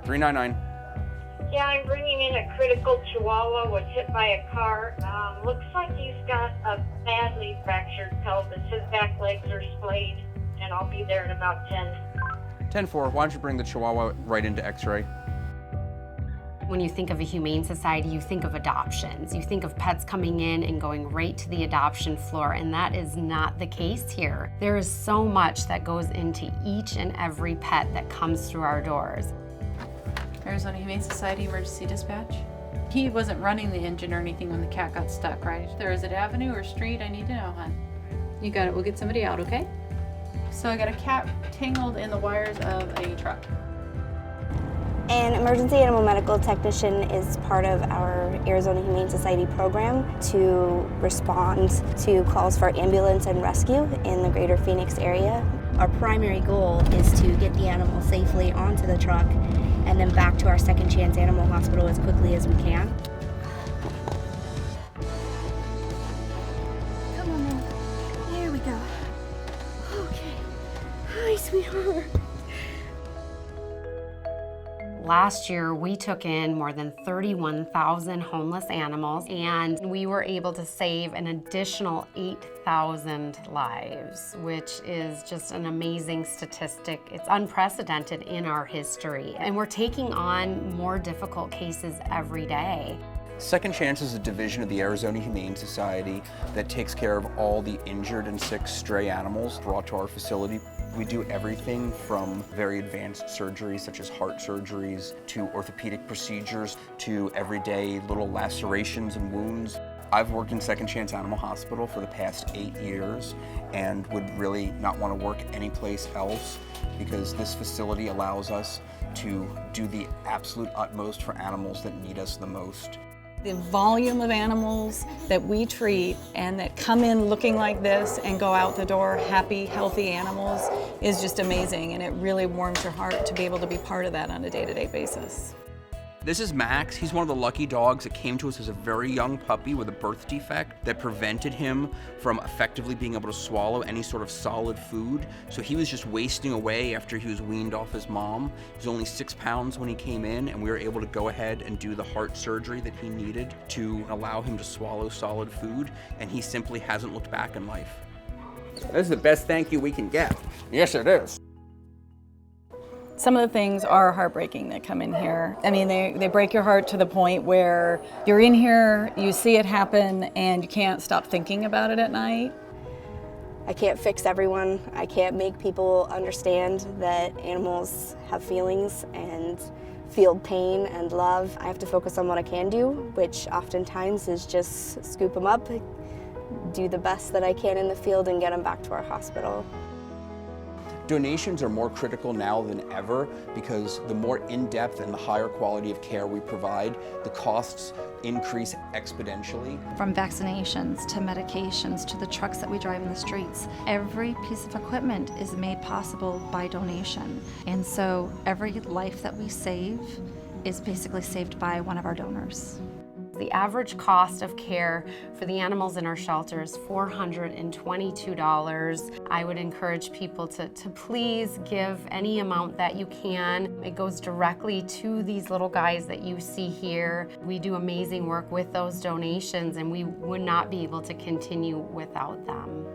399. Yeah, I'm bringing in a critical Chihuahua, was hit by a car. Looks like he's got a badly fractured pelvis. His back legs are splayed, and I'll be there in about 10. 10-4, why don't you bring the Chihuahua right into x-ray? When you think of a humane society, you think of adoptions. You think of pets coming in and going right to the adoption floor, and that is not the case here. There is so much that goes into each and every pet that comes through our doors. Arizona Humane Society Emergency Dispatch. He wasn't running the engine or anything when the cat got stuck, right? There is an avenue or street I need to know, hon. You got it. We'll get somebody out, okay? So I got a cat tangled in the wires of a truck. An emergency animal medical technician is part of our Arizona Humane Society program to respond to calls for ambulance and rescue in the greater Phoenix area. Our primary goal is to get the animal safely onto the truck and then back to our Second Chance Animal Hospital as quickly as we can. Come on now. There we go. Okay. Hi, sweetheart. Last year, we took in more than 31,000 homeless animals, and we were able to save an additional 8,000 lives, which is just an amazing statistic. It's unprecedented in our history, and we're taking on more difficult cases every day. Second Chance is a division of the Arizona Humane Society that takes care of all the injured and sick stray animals brought to our facility. We do everything from very advanced surgeries such as heart surgeries to orthopedic procedures to everyday little lacerations and wounds. I've worked in Second Chance Animal Hospital for the past 8 years and would really not want to work anyplace else because this facility allows us to do the absolute utmost for animals that need us the most. The volume of animals that we treat and that come in looking like this and go out the door happy, healthy animals is just amazing, and it really warms your heart to be able to be part of that on a day-to-day basis. This is Max. He's one of the lucky dogs that came to us as a very young puppy with a birth defect that prevented him from effectively being able to swallow any sort of solid food. So he was just wasting away after he was weaned off his mom. He was only 6 pounds when he came in, and we were able to go ahead and do the heart surgery that he needed to allow him to swallow solid food, and he simply hasn't looked back in life. This is the best thank you we can get. Yes, it is. Some of the things are heartbreaking that come in here. I mean, they break your heart to the point where you're in here, you see it happen, and you can't stop thinking about it at night. I can't fix everyone. I can't make people understand that animals have feelings and feel pain and love. I have to focus on what I can do, which oftentimes is just scoop them up, do the best that I can in the field, and get them back to our hospital. Donations are more critical now than ever because the more in-depth and the higher quality of care we provide, the costs increase exponentially. From vaccinations to medications to the trucks that we drive in the streets, every piece of equipment is made possible by donation. And so every life that we save is basically saved by one of our donors. The average cost of care for the animals in our shelter is $422. I would encourage people to please give any amount that you can. It goes directly to these little guys that you see here. We do amazing work with those donations, and we would not be able to continue without them.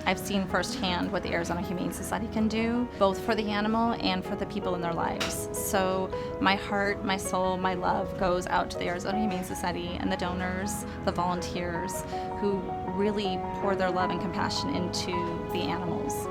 I've seen firsthand what the Arizona Humane Society can do, both for the animal and for the people in their lives. So my heart, my soul, my love goes out to the Arizona Humane Society and the donors, the volunteers who really pour their love and compassion into the animals.